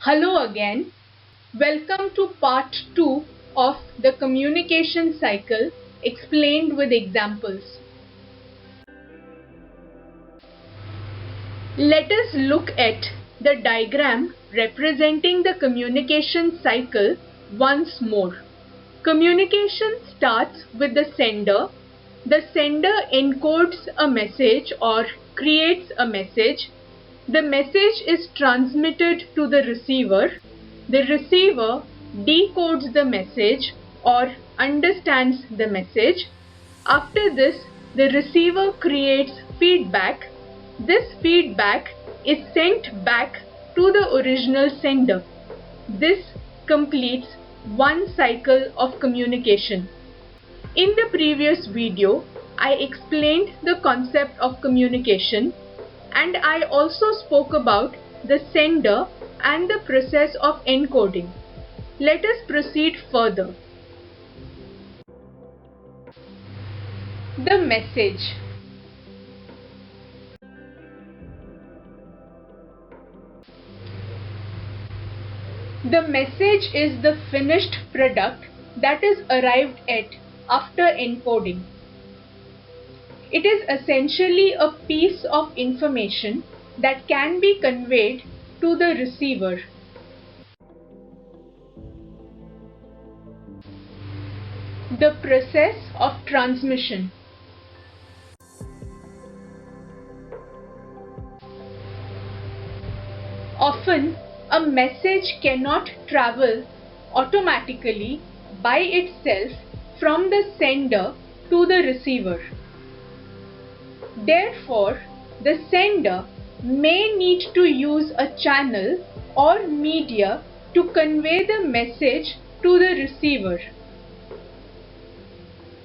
Hello again. Welcome to part 2 of the communication cycle explained with examples. Let us look at the diagram representing the communication cycle once more. Communication starts with the sender. The sender encodes a message or creates a message. The message is transmitted to the receiver. The receiver decodes the message or understands the message. After this, the receiver creates feedback. This feedback is sent back to the original sender. This completes one cycle of communication. In the previous video, I explained the concept of communication, and I also spoke about the sender and the process of encoding. Let us proceed further. The message. The message is the finished product that is arrived at after encoding. It is essentially a piece of information that can be conveyed to the receiver. The process of transmission. Often, a message cannot travel automatically by itself from the sender to the receiver. Therefore, the sender may need to use a channel or media to convey the message to the receiver.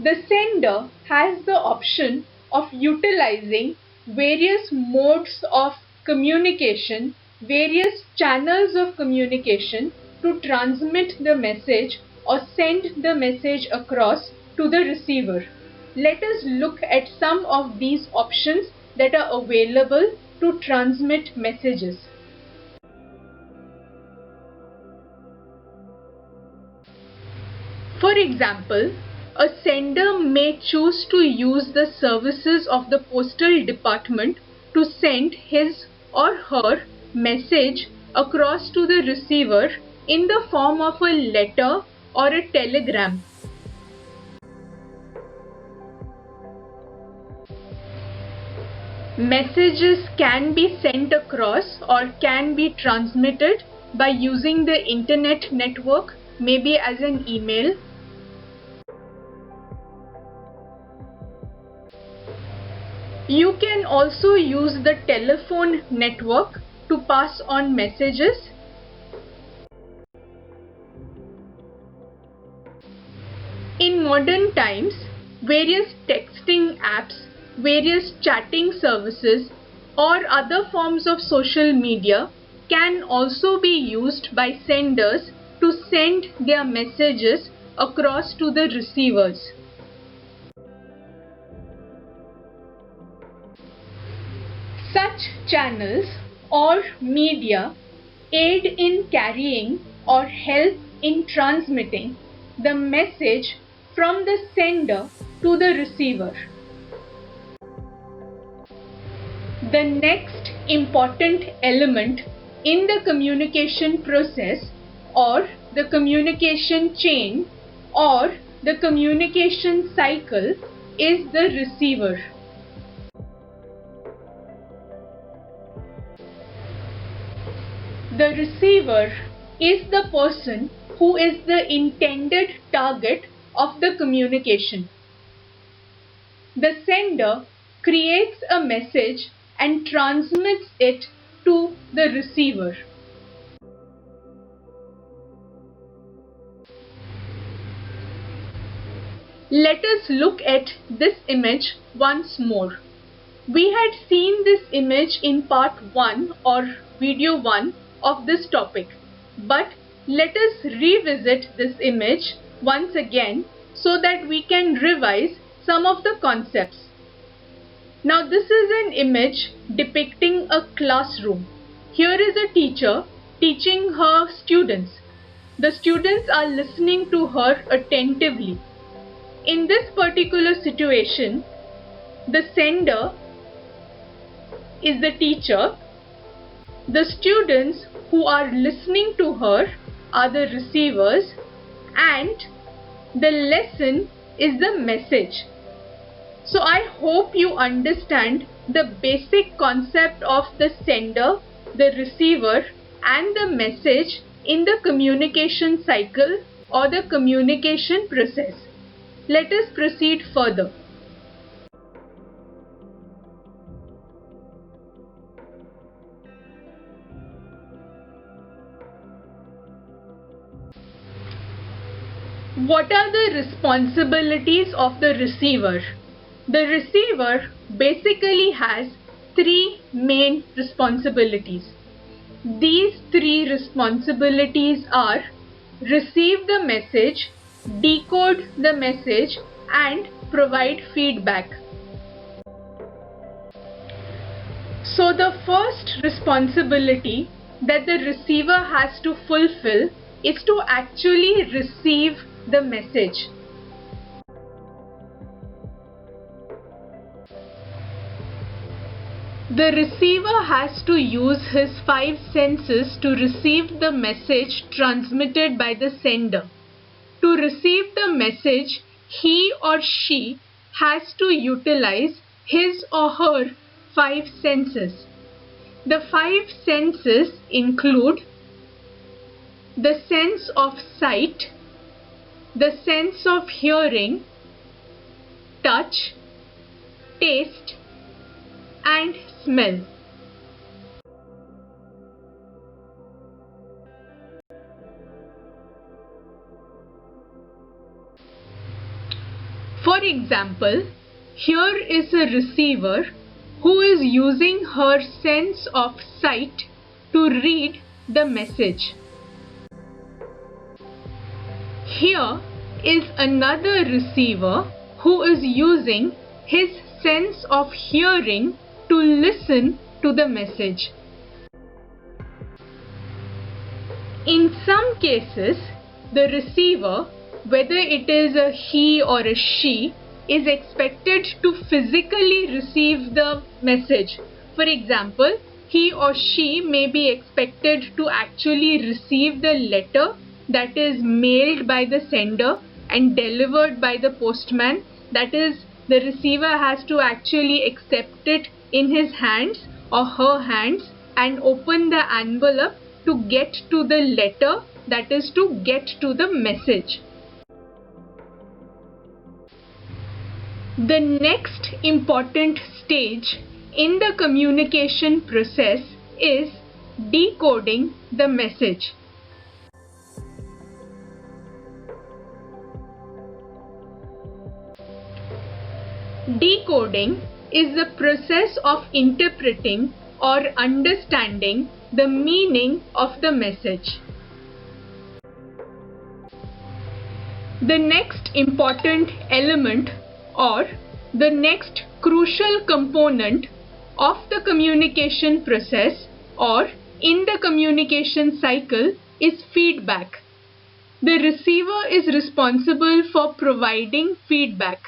The sender has the option of utilizing various modes of communication, various channels of communication to transmit the message or send the message across to the receiver. Let us look at some of these options that are available to transmit messages. For example, a sender may choose to use the services of the postal department to send his or her message across to the receiver in the form of a letter or a telegram. Messages can be sent across or can be transmitted by using the internet network, maybe as an email. You can also use the telephone network to pass on messages. In modern times, various texting apps, various chatting services, or other forms of social media can also be used by senders to send their messages across to the receivers. Such channels or media aid in carrying or help in transmitting the message from the sender to the receiver. The next important element in the communication process or the communication chain or the communication cycle is the receiver. The receiver is the person who is the intended target of the communication. The sender creates a message and transmits it to the receiver. Let us look at this image once more. We had seen this image in part 1 or video 1 of this topic, but let us revisit this image once again so that we can revise some of the concepts. Now this is an image depicting a classroom. Here is a teacher teaching her students. The students are listening to her attentively. In this particular situation, the sender is the teacher. The students who are listening to her are the receivers, and the lesson is the message. So I hope you understand the basic concept of the sender, the receiver, and the message in the communication cycle or the communication process. Let us proceed further. What are the responsibilities of the receiver? The receiver basically has three main responsibilities. These three responsibilities are: receive the message, decode the message, and provide feedback. So the first responsibility that the receiver has to fulfill is to actually receive the message. The receiver has to use his five senses to receive the message transmitted by the sender. To receive the message, he or she has to utilize his or her five senses. The five senses include the sense of sight, the sense of hearing, touch, taste, and smell. For example, here is a receiver who is using her sense of sight to read the message. Here is another receiver who is using his sense of hearing to listen to the message. In some cases, the receiver, whether it is a he or a she, is expected to physically receive the message. For example, he or she may be expected to actually receive the letter that is mailed by the sender and delivered by the postman. That is, the receiver has to actually accept it in his hands or her hands and open the envelope to get to the letter, that is, to get to the message. The next important stage in the communication process is decoding the message. Decoding is the process of interpreting or understanding the meaning of the message. The next important element or the next crucial component of the communication process or in the communication cycle is feedback. The receiver is responsible for providing feedback.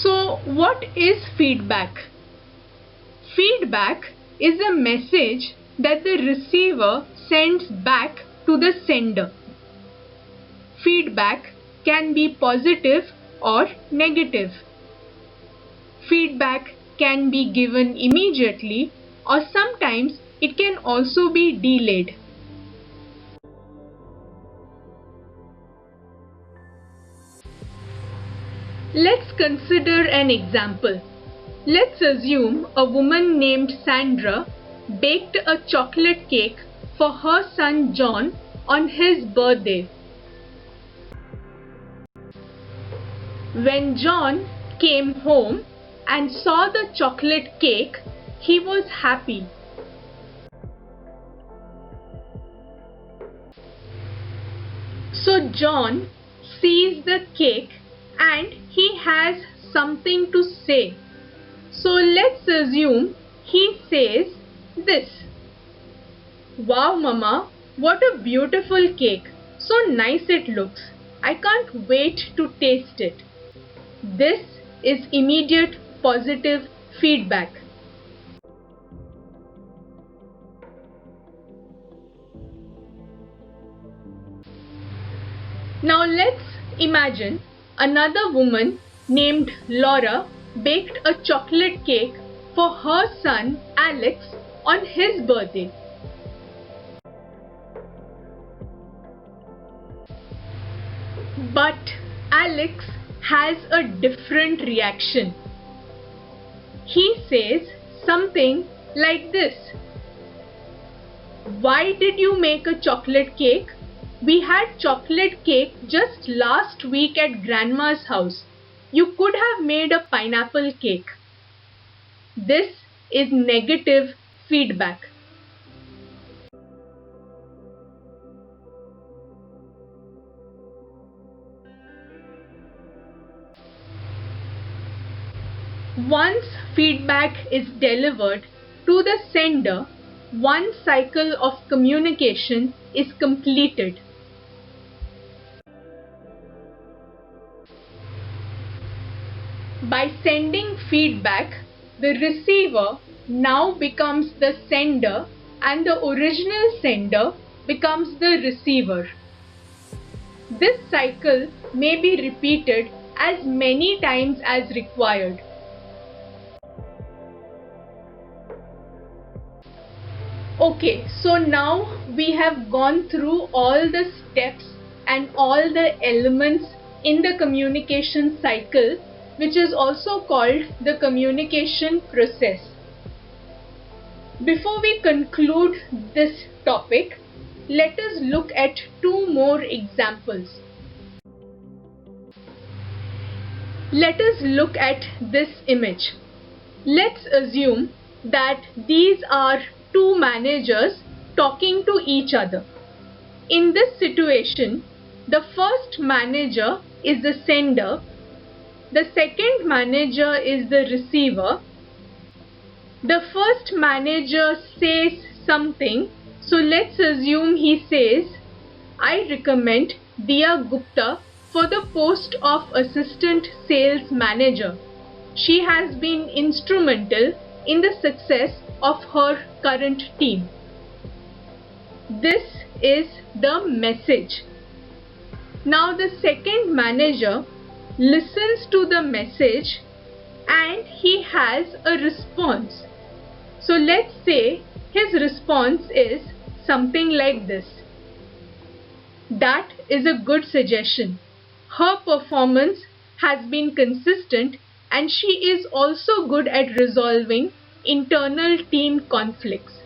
So, what is feedback? Feedback is a message that the receiver sends back to the sender. Feedback can be positive or negative. Feedback can be given immediately, or sometimes it can also be delayed. Let's consider an example. Let's assume a woman named Sandra baked a chocolate cake for her son John on his birthday. When John came home and saw the chocolate cake, he was happy. So John sees the cake and he has something to say. So let's assume he says this. Wow, Mama, what a beautiful cake. So nice it looks. I can't wait to taste it. This is immediate positive feedback. Now let's imagine another woman named Laura baked a chocolate cake for her son Alex on his birthday. But Alex has a different reaction. He says something like this. Why did you make a chocolate cake? We had chocolate cake just last week at Grandma's house. You could have made a pineapple cake. This is negative feedback. Once feedback is delivered to the sender, one cycle of communication is completed. By sending feedback, the receiver now becomes the sender and the original sender becomes the receiver. This cycle may be repeated as many times as required. Okay, so now we have gone through all the steps and all the elements in the communication cycle, which is also called the communication process. Before we conclude this topic, let us look at two more examples. Let us look at this image. Let's assume that these are two managers talking to each other. In this situation, the first manager is the sender, the second manager is the receiver. The first manager says something, so let's assume he says, I recommend Diya Gupta for the post of assistant sales manager. She has been instrumental in the success of her current team. This is the message. Now the second manager listens to the message and he has a response. So let's say his response is something like this. That is a good suggestion. Her performance has been consistent and she is also good at resolving internal team conflicts.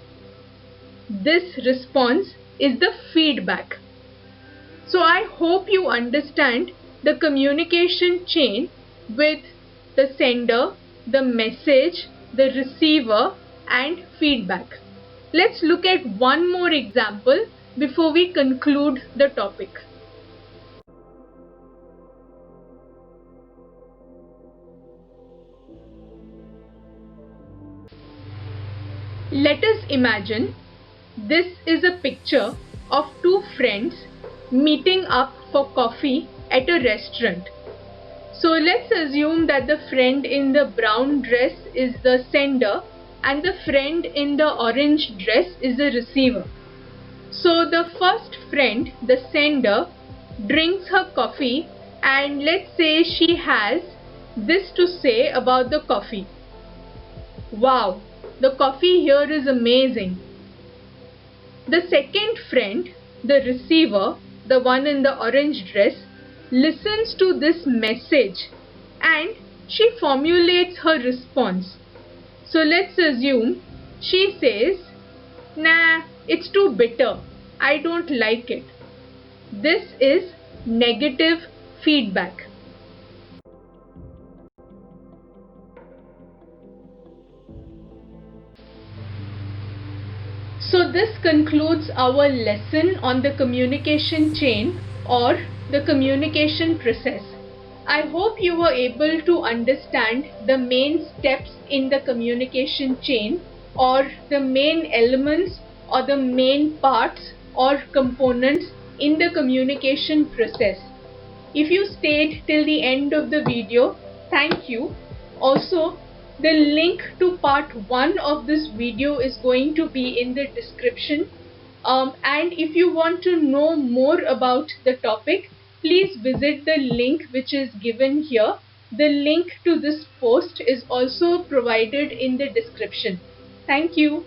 This response is the feedback. So I hope you understand the communication chain with the sender, the message, the receiver, and feedback. Let's look at one more example before we conclude the topic. Let us imagine this is a picture of two friends meeting up for coffee at a restaurant. So let's assume that the friend in the brown dress is the sender and the friend in the orange dress is the receiver. So the first friend, the sender, drinks her coffee and let's say she has this to say about the coffee. Wow, the coffee here is amazing. The second friend, the receiver, the one in the orange dress, listens to this message and she formulates her response. So let's assume she says, nah, it's too bitter. I don't like it. This is negative feedback. So this concludes our lesson on the communication chain or the communication process. I hope you were able to understand the main steps in the communication chain, or the main elements or the main parts or components in the communication process. If you stayed till the end of the video, thank you. Also, the link to part 1 of this video is going to be in the description. And if you want to know more about the topic, please visit the link which is given here. The link to this post is also provided in the description. Thank you.